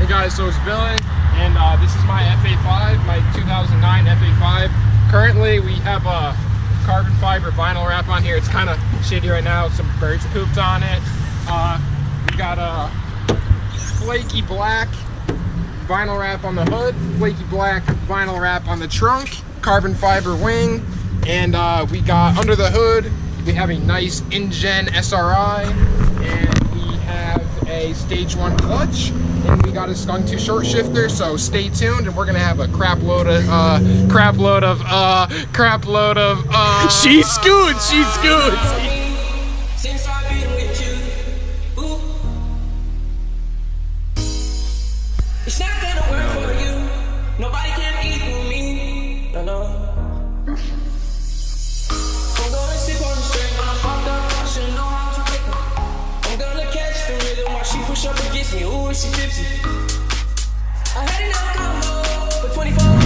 Hey guys, so it's Billy, and this is my FA5, my 2009 FA5. Currently, we have a carbon fiber vinyl wrap on here. It's kind of shitty right now. Some birds pooped on it. We got a flaky black vinyl wrap on the hood, flaky black vinyl wrap on the trunk, carbon fiber wing, and we got under the hood, we have a nice InGen SRI, and we have a stage 1 clutch, and we got a Skunk 2 short shifter. So stay tuned, and we're gonna have a crap load of She's good. Since I've been with you, ooh, it's not gonna work for you. Nobody can equal me. No. I'm gonna sip on the string when I fucked up. I should know how to pick her. I'm gonna catch the rhythm while she push up against me. Ooh, she tipsy. I had enough alcohol for 24 hours.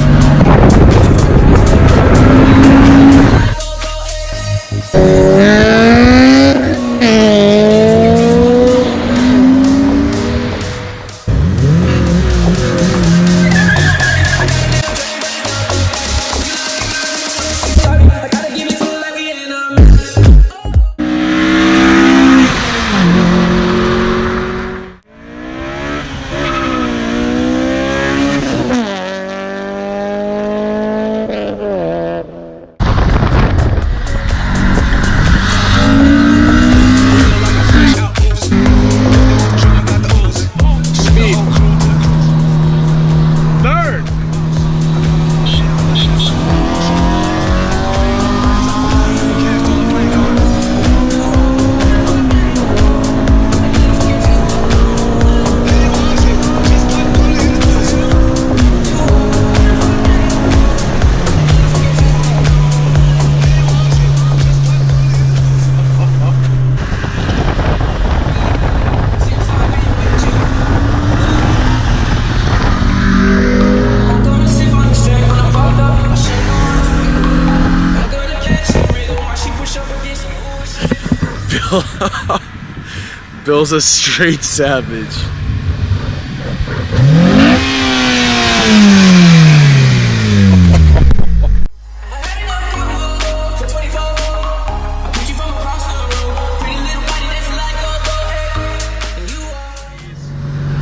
Bill's a straight savage.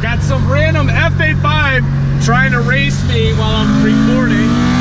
Got some random FA5 trying to race me while I'm recording.